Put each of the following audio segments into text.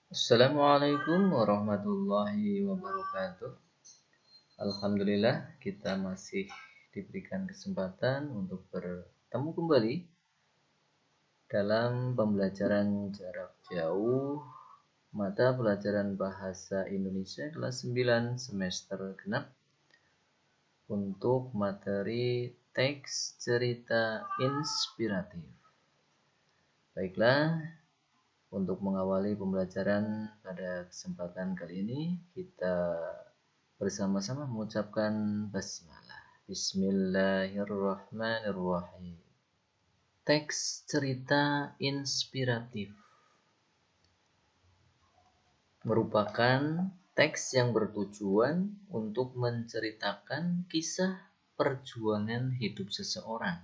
Assalamualaikum warahmatullahi wabarakatuh. Alhamdulillah kita masih diberikan kesempatan untuk bertemu kembali dalam pembelajaran jarak jauh mata pelajaran Bahasa Indonesia kelas 9 semester genap untuk materi teks cerita inspiratif. Baiklah, untuk mengawali pembelajaran pada kesempatan kali ini, kita bersama-sama mengucapkan basmalah. Bismillahirrahmanirrahim. Teks cerita inspiratif merupakan teks yang bertujuan untuk menceritakan kisah perjuangan hidup seseorang,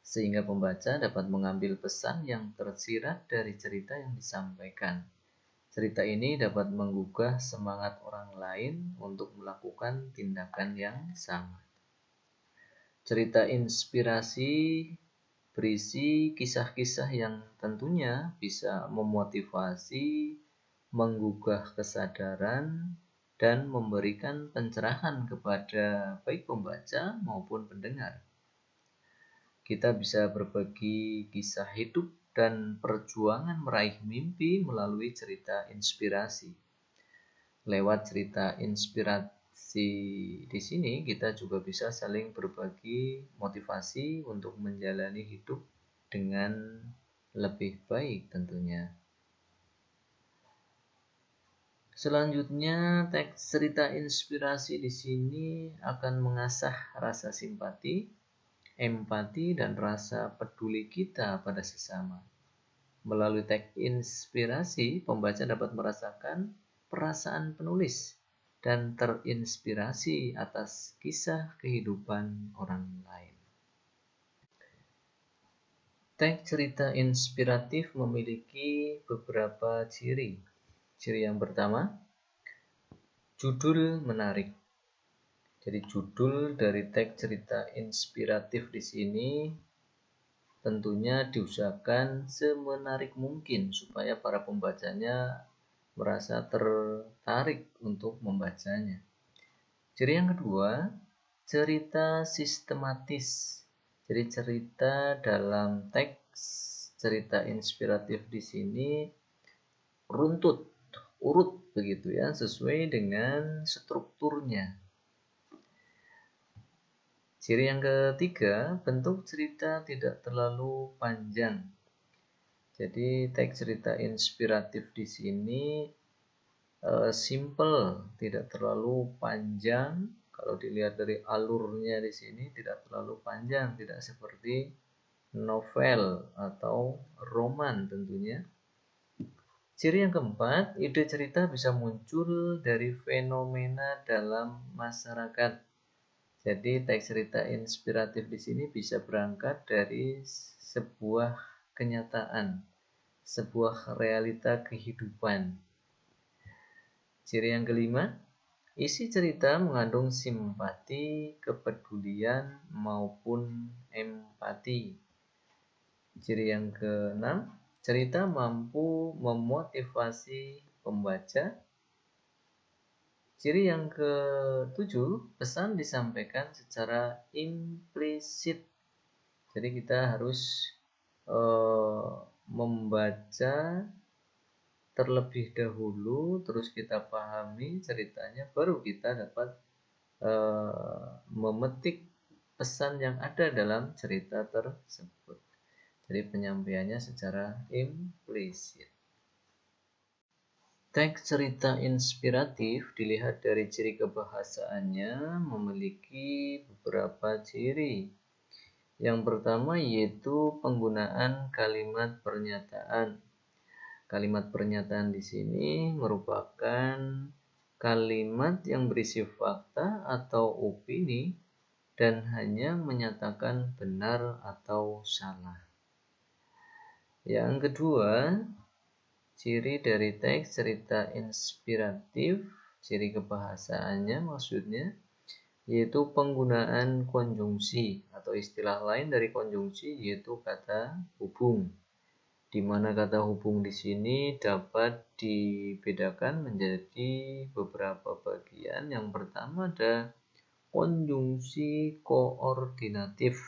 sehingga pembaca dapat mengambil pesan yang tersirat dari cerita yang disampaikan. Cerita ini dapat menggugah semangat orang lain untuk melakukan tindakan yang sama. Cerita inspirasi berisi kisah-kisah yang tentunya bisa memotivasi, menggugah kesadaran, dan memberikan pencerahan kepada baik pembaca maupun pendengar. Kita bisa berbagi kisah hidup dan perjuangan meraih mimpi melalui cerita inspirasi. Lewat cerita inspirasi di sini kita juga bisa saling berbagi motivasi untuk menjalani hidup dengan lebih baik tentunya. Selanjutnya, teks cerita inspirasi di sini akan mengasah rasa simpati, empati, dan rasa peduli kita pada sesama. Melalui teks inspirasi, pembaca dapat merasakan perasaan penulis dan terinspirasi atas kisah kehidupan orang lain. Teks cerita inspiratif memiliki beberapa ciri. Ciri yang pertama, judul menarik. Jadi judul dari teks cerita inspiratif di sini tentunya diusahakan semenarik mungkin supaya para pembacanya merasa tertarik untuk membacanya. Ciri yang kedua, cerita sistematis. Jadi cerita dalam teks cerita inspiratif di sini runtut, urut begitu ya, sesuai dengan strukturnya. Ciri yang ketiga, bentuk cerita tidak terlalu panjang. Jadi teks cerita inspiratif di sini simple, tidak terlalu panjang. Kalau dilihat dari alurnya di sini tidak terlalu panjang, tidak seperti novel atau roman tentunya. Ciri yang keempat, ide cerita bisa muncul dari fenomena dalam masyarakat. Jadi teks cerita inspiratif di sini bisa berangkat dari sebuah kenyataan, sebuah realita kehidupan. Ciri yang kelima, isi cerita mengandung simpati, kepedulian, maupun empati. Ciri yang keenam, cerita mampu memotivasi pembaca. Ciri yang ketujuh, pesan disampaikan secara implisit. Jadi kita harus membaca terlebih dahulu, terus kita pahami ceritanya, baru kita dapat memetik pesan yang ada dalam cerita tersebut. Jadi penyampaiannya secara implisit. Teks cerita inspiratif dilihat dari ciri kebahasaannya memiliki beberapa ciri. Yang pertama yaitu penggunaan kalimat pernyataan. Kalimat pernyataan di sini merupakan kalimat yang berisi fakta atau opini dan hanya menyatakan benar atau salah. Yang kedua, ciri dari teks cerita inspiratif, ciri kebahasaannya maksudnya, yaitu penggunaan konjungsi atau istilah lain dari konjungsi yaitu kata hubung. di mana kata hubung di sini dapat dibedakan menjadi beberapa bagian. Yang pertama ada konjungsi koordinatif,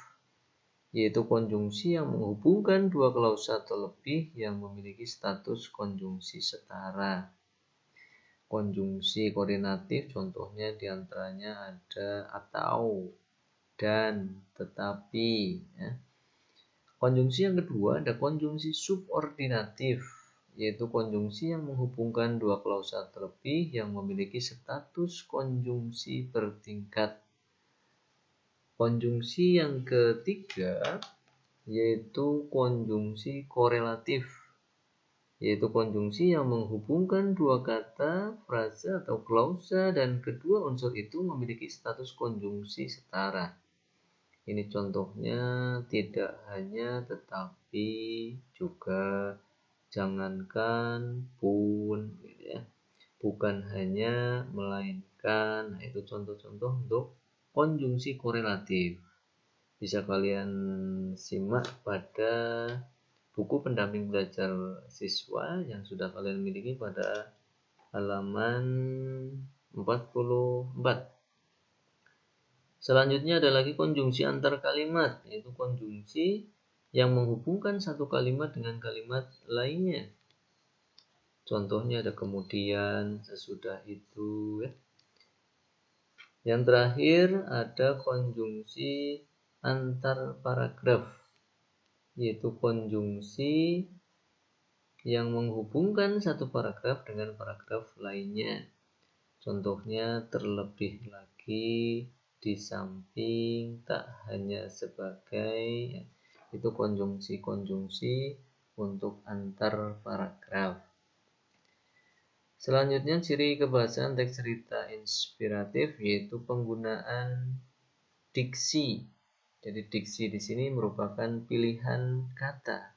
yaitu konjungsi yang menghubungkan dua klausa atau lebih yang memiliki status konjungsi setara. Konjungsi koordinatif contohnya diantaranya ada atau, dan, tetapi. Ya. Konjungsi yang kedua ada konjungsi subordinatif, yaitu konjungsi yang menghubungkan dua klausa terlebih yang memiliki status konjungsi bertingkat. Konjungsi yang ketiga yaitu konjungsi korelatif, yaitu konjungsi yang menghubungkan dua kata, frasa atau klausa dan kedua unsur itu memiliki status konjungsi setara. Ini contohnya tidak hanya, tetapi, juga, jangankan, pun, gitu ya. Bukan hanya, melainkan. Nah, itu contoh-contoh untuk konjungsi korelatif. Bisa kalian simak pada buku pendamping belajar siswa yang sudah kalian miliki pada halaman 44. Selanjutnya ada lagi konjungsi antar kalimat, yaitu konjungsi yang menghubungkan satu kalimat dengan kalimat lainnya. Contohnya ada kemudian, sesudah itu. Ya. Yang terakhir ada konjungsi antar paragraf, yaitu konjungsi yang menghubungkan satu paragraf dengan paragraf lainnya. Contohnya terlebih lagi, di samping, tak hanya sebagai. Itu konjungsi-konjungsi untuk antar paragraf. Selanjutnya ciri kebahasaan teks cerita inspiratif yaitu penggunaan diksi. Jadi diksi di sini merupakan pilihan kata.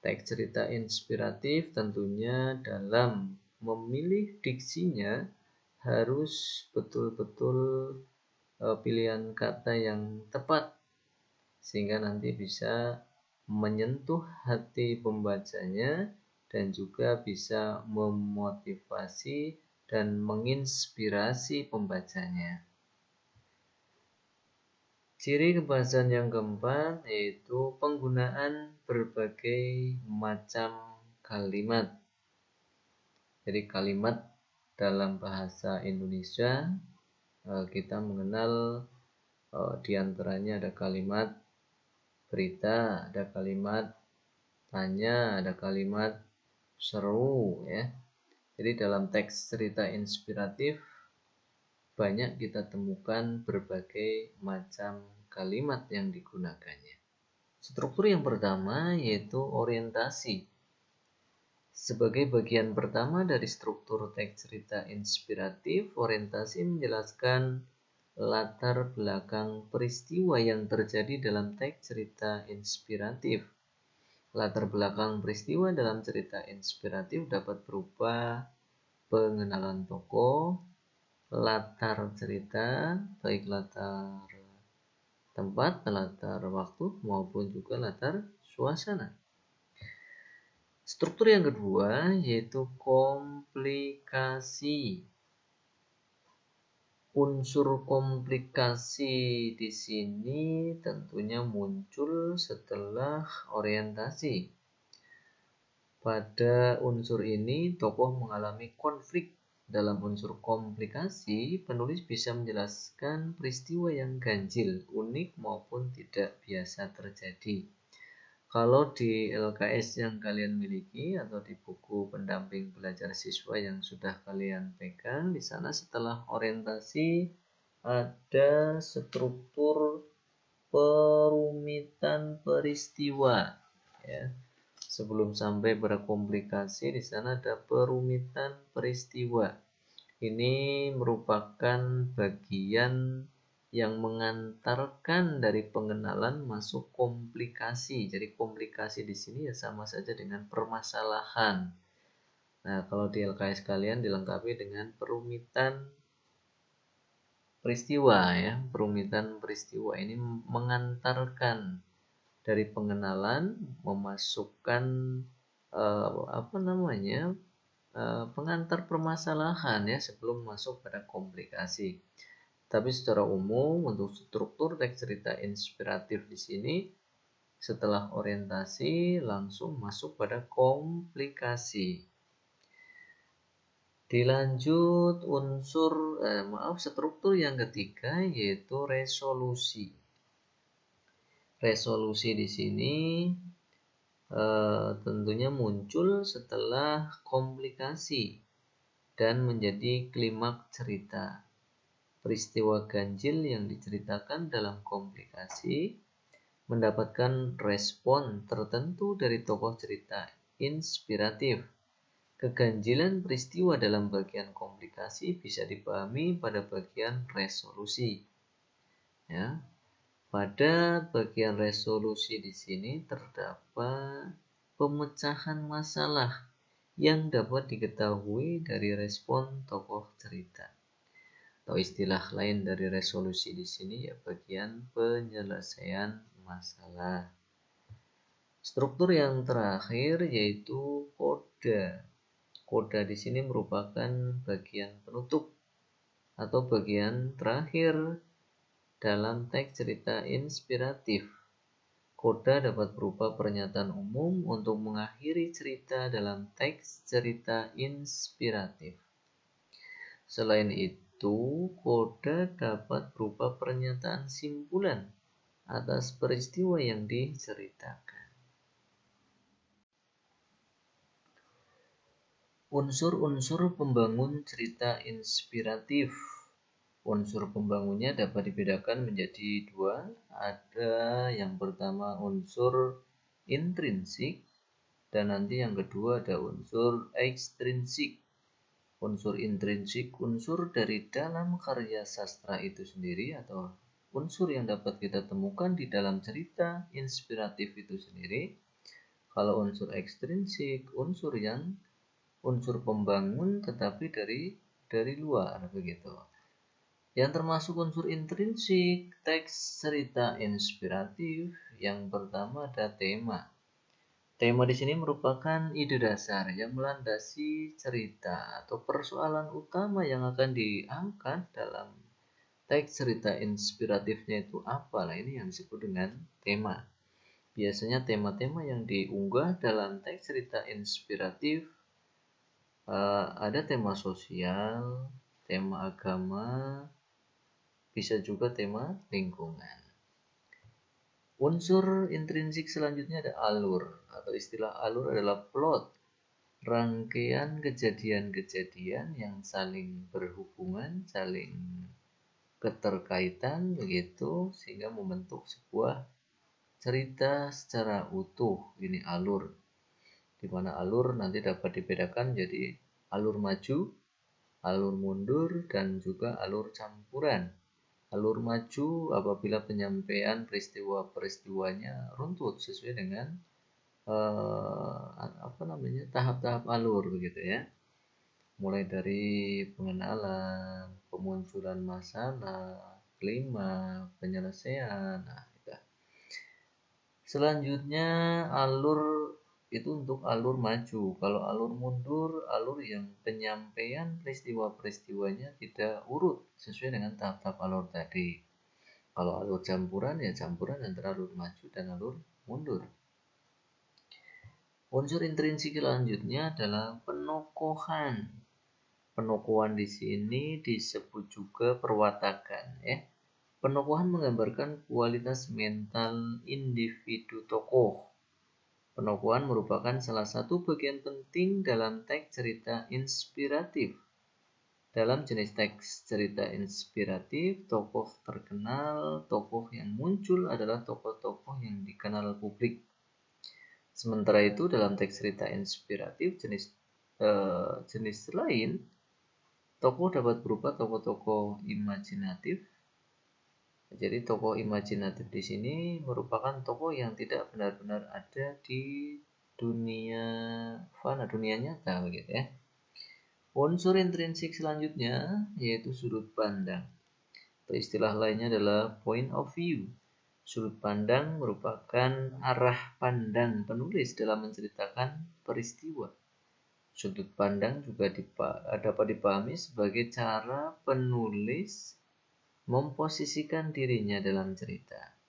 Teks cerita inspiratif tentunya dalam memilih diksinya harus betul-betul pilihan kata yang tepat sehingga nanti bisa menyentuh hati pembacanya dan juga bisa memotivasi dan menginspirasi pembacanya. Ciri kebahasaan yang keempat yaitu penggunaan berbagai macam kalimat. Jadi kalimat dalam bahasa Indonesia kita mengenal diantaranya ada kalimat berita, ada kalimat tanya, ada kalimat seru ya. Jadi dalam teks cerita inspiratif banyak kita temukan berbagai macam kalimat yang digunakannya. Struktur yang pertama yaitu orientasi. Sebagai bagian pertama dari struktur teks cerita inspiratif, orientasi menjelaskan latar belakang peristiwa yang terjadi dalam teks cerita inspiratif. Latar belakang peristiwa dalam cerita inspiratif dapat berupa pengenalan tokoh, latar cerita, baik latar tempat, latar waktu, maupun juga latar suasana. Struktur yang kedua yaitu komplikasi. Unsur komplikasi di sini tentunya muncul setelah orientasi. Pada unsur ini, tokoh mengalami konflik. Dalam unsur komplikasi, penulis bisa menjelaskan peristiwa yang ganjil, unik maupun tidak biasa terjadi. Kalau di LKS yang kalian miliki atau di buku pendamping belajar siswa yang sudah kalian pegang, di sana setelah orientasi ada struktur perumitan peristiwa. Ya. Sebelum sampai pada komplikasi, di sana ada perumitan peristiwa. Ini merupakan bagian yang mengantarkan dari pengenalan masuk komplikasi. Jadi komplikasi di sini ya sama saja dengan permasalahan. Nah, kalau di LKS kalian dilengkapi dengan perumitan peristiwa ya. Perumitan peristiwa ini mengantarkan dari pengenalan memasukkan pengantar permasalahan ya sebelum masuk pada komplikasi. Tapi secara umum untuk struktur teks cerita inspiratif di sini setelah orientasi langsung masuk pada komplikasi. Dilanjut struktur yang ketiga yaitu resolusi. Resolusi di sini tentunya muncul setelah komplikasi dan menjadi klimaks cerita. Peristiwa ganjil yang diceritakan dalam komplikasi mendapatkan respon tertentu dari tokoh cerita inspiratif. Keganjilan peristiwa dalam bagian komplikasi bisa dipahami pada bagian resolusi. Ya. Pada bagian resolusi di sini terdapat pemecahan masalah yang dapat diketahui dari respon tokoh cerita. Atau istilah lain dari resolusi di sini ya bagian penyelesaian masalah. Struktur yang terakhir yaitu koda. Koda di sini merupakan bagian penutup atau bagian terakhir dalam teks cerita inspiratif. Koda dapat berupa pernyataan umum untuk mengakhiri cerita dalam teks cerita inspiratif. Selain itu, koda dapat berupa pernyataan simpulan atas peristiwa yang diceritakan. Unsur-unsur pembangun cerita inspiratif. Unsur pembangunnya dapat dibedakan menjadi dua. Ada yang pertama unsur intrinsik dan nanti yang kedua ada unsur ekstrinsik. Unsur intrinsik unsur dari dalam karya sastra itu sendiri atau unsur yang dapat kita temukan di dalam cerita inspiratif itu sendiri. Kalau unsur ekstrinsik unsur pembangun tetapi dari luar begitu. Yang termasuk unsur intrinsik teks cerita inspiratif yang pertama ada tema. Tema di sini merupakan ide dasar yang melandasi cerita atau persoalan utama yang akan diangkat dalam teks cerita inspiratifnya itu apa. Nah, ini yang disebut dengan tema. Biasanya tema-tema yang diunggah dalam teks cerita inspiratif ada tema sosial, tema agama, bisa juga tema lingkungan. Unsur intrinsik selanjutnya ada alur, atau istilah alur adalah plot, rangkaian kejadian-kejadian yang saling berhubungan, saling keterkaitan begitu sehingga membentuk sebuah cerita secara utuh. Ini alur, di mana alur nanti dapat dibedakan jadi alur maju, alur mundur, dan juga alur campuran. Alur maju apabila penyampaian peristiwanya runtut sesuai dengan tahap-tahap alur begitu ya. Mulai dari pengenalan, pemunculan masalah, klimaks, penyelesaian. Nah, gitu. Selanjutnya alur itu untuk alur maju. Kalau alur mundur, alur yang penyampaian peristiwa-peristiwanya tidak urut sesuai dengan tahap-tahap alur tadi. Kalau alur campuran ya campuran antara alur maju dan alur mundur. Unsur intrinsik selanjutnya adalah penokohan. Penokohan di sini disebut juga perwatakan ya. Penokohan menggambarkan kualitas mental individu tokoh. Penokohan merupakan salah satu bagian penting dalam teks cerita inspiratif. Dalam jenis teks cerita inspiratif, tokoh terkenal, tokoh yang muncul adalah tokoh-tokoh yang dikenal publik. Sementara itu dalam teks cerita inspiratif jenis lain, tokoh dapat berupa tokoh-tokoh imajinatif. Jadi tokoh imajinatif di sini merupakan tokoh yang tidak benar-benar ada di dunia fana, dunia nyata begitu ya. Unsur intrinsik selanjutnya yaitu sudut pandang. Atau istilah lainnya adalah point of view. Sudut pandang merupakan arah pandang penulis dalam menceritakan peristiwa. Sudut pandang juga dapat dipahami sebagai cara penulis memposisikan dirinya dalam cerita.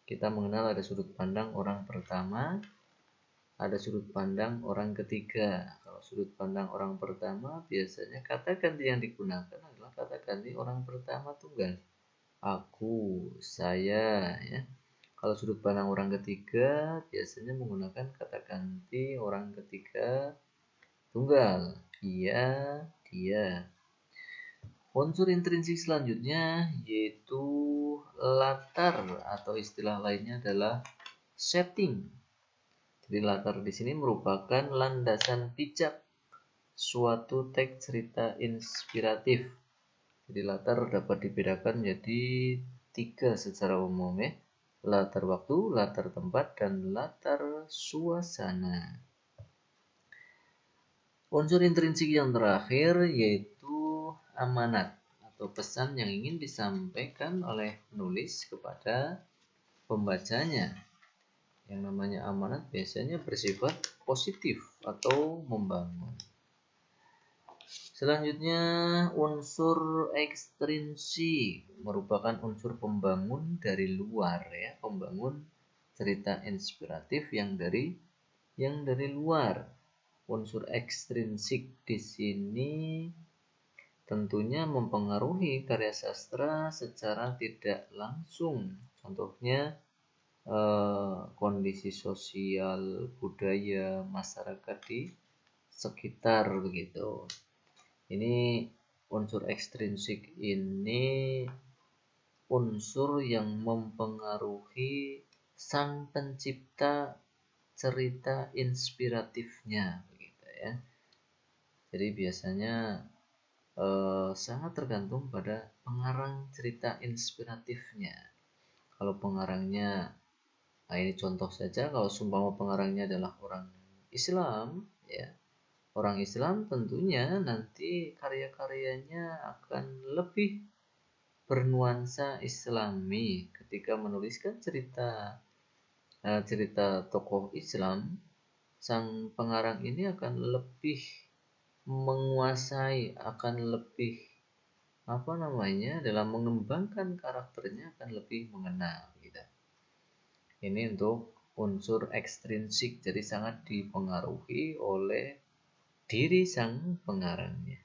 Kita mengenal ada sudut pandang orang pertama, ada sudut pandang orang ketiga. Kalau sudut pandang orang pertama, biasanya kata ganti yang digunakan adalah kata ganti orang pertama tunggal. Aku, saya, ya. Kalau sudut pandang orang ketiga, biasanya menggunakan kata ganti orang ketiga tunggal. Ia, dia. Unsur intrinsik selanjutnya yaitu latar atau istilah lainnya adalah setting. Jadi latar di sini merupakan landasan pijak suatu teks cerita inspiratif. Jadi latar dapat dibedakan menjadi 3 secara umum ya. Latar waktu, latar tempat, dan latar suasana. Unsur intrinsik yang terakhir yaitu amanat atau pesan yang ingin disampaikan oleh penulis kepada pembacanya. Yang namanya amanat biasanya bersifat positif atau membangun. Selanjutnya, unsur ekstrinsik merupakan unsur pembangun dari luar ya, pembangun cerita inspiratif yang dari luar. Unsur ekstrinsik di sini tentunya mempengaruhi karya sastra secara tidak langsung. Contohnya kondisi sosial, budaya, masyarakat di sekitar begitu. Ini unsur ekstrinsik ini unsur yang mempengaruhi sang pencipta cerita inspiratifnya begitu ya. Jadi biasanya sangat tergantung pada pengarang cerita inspiratifnya. Kalau pengarangnya, nah ini contoh saja, kalau seumpama pengarangnya adalah orang Islam ya, orang Islam tentunya nanti karya-karyanya akan lebih bernuansa Islami. Ketika menuliskan cerita tokoh Islam, sang pengarang ini akan lebih menguasai, akan lebih dalam mengembangkan karakternya akan lebih mengena gitu. Ini untuk unsur ekstrinsik, jadi sangat dipengaruhi oleh diri sang pengarangnya.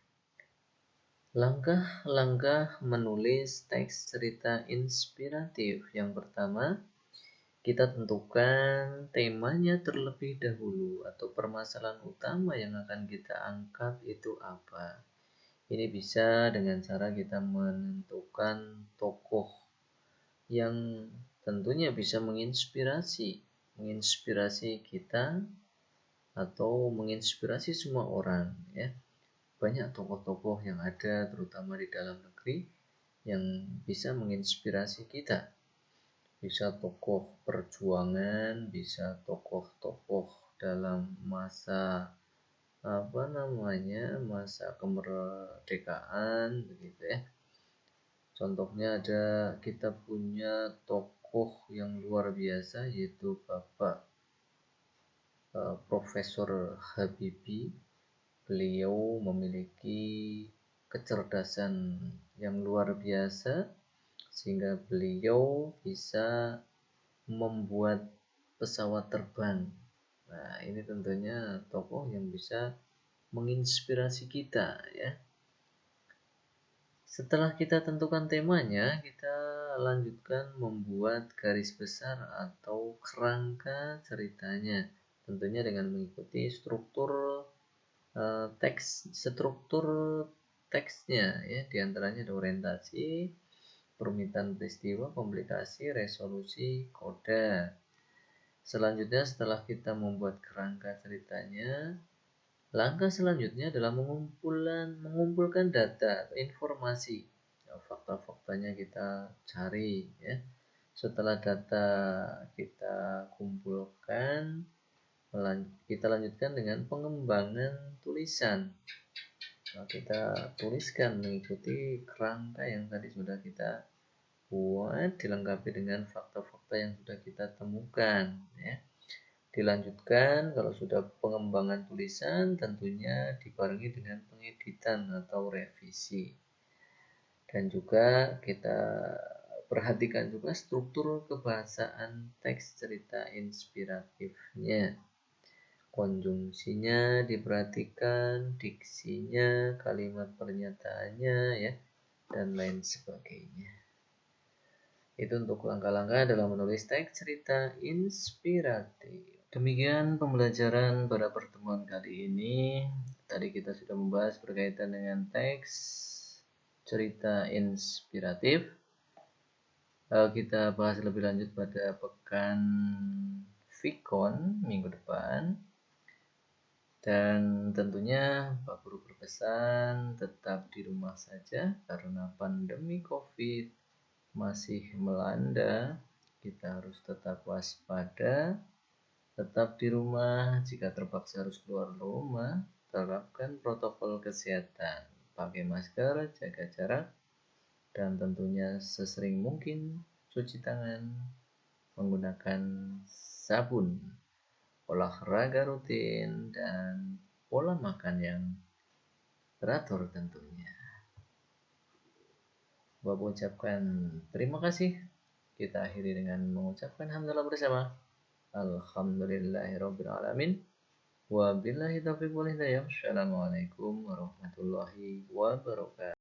Langkah-langkah menulis teks cerita inspiratif. Yang pertama, kita tentukan temanya terlebih dahulu atau permasalahan utama yang akan kita angkat itu apa. Ini bisa dengan cara kita menentukan tokoh yang tentunya bisa menginspirasi kita atau menginspirasi semua orang ya. Banyak tokoh-tokoh yang ada terutama di dalam negeri yang bisa menginspirasi kita. Bisa tokoh perjuangan, bisa tokoh-tokoh dalam masa masa kemerdekaan begitu ya. Contohnya kita punya tokoh yang luar biasa yaitu Bapak Profesor Habibie. Beliau memiliki kecerdasan yang luar biasa sehingga beliau bisa membuat pesawat terbang. Nah, ini tentunya tokoh yang bisa menginspirasi kita ya. Setelah kita tentukan temanya, kita lanjutkan membuat garis besar atau kerangka ceritanya. Tentunya dengan mengikuti struktur teksnya ya, diantaranya ada orientasi, permintaan peristiwa, komplikasi, resolusi, koda. Selanjutnya setelah kita membuat kerangka ceritanya, langkah selanjutnya adalah mengumpulkan data atau informasi. Fakta-faktanya kita cari ya. Setelah data kita kumpulkan, kita lanjutkan dengan pengembangan tulisan. Nah, kita tuliskan mengikuti kerangka yang tadi sudah kita dibuat dilengkapi dengan fakta-fakta yang sudah kita temukan, ya. Dilanjutkan kalau sudah pengembangan tulisan tentunya dibarengi dengan pengeditan atau revisi. Dan juga kita perhatikan juga struktur kebahasaan teks cerita inspiratifnya. Konjungsinya diperhatikan, diksinya, kalimat pernyataannya, ya, dan lain sebagainya. Itu untuk langkah-langkah dalam menulis teks cerita inspiratif. Demikian pembelajaran pada pertemuan kali ini. Tadi kita sudah membahas berkaitan dengan teks cerita inspiratif. Kita bahas lebih lanjut pada pekan Vikon minggu depan. Dan tentunya Pak Guru berpesan tetap di rumah saja karena pandemi COVID masih melanda. Kita harus tetap waspada. Tetap di rumah, jika terpaksa harus keluar rumah, terapkan protokol kesehatan. Pakai masker, jaga jarak, dan tentunya sesering mungkin cuci tangan menggunakan sabun. Olahraga rutin, dan pola makan yang teratur tentunya. Bapak ucapkan terima kasih. Kita akhiri dengan mengucapkan hamdalah bersama. Alhamdulillahirabbil alamin. Wabillahi taufiq wal hidayah. Assalamualaikum warahmatullahi wabarakatuh.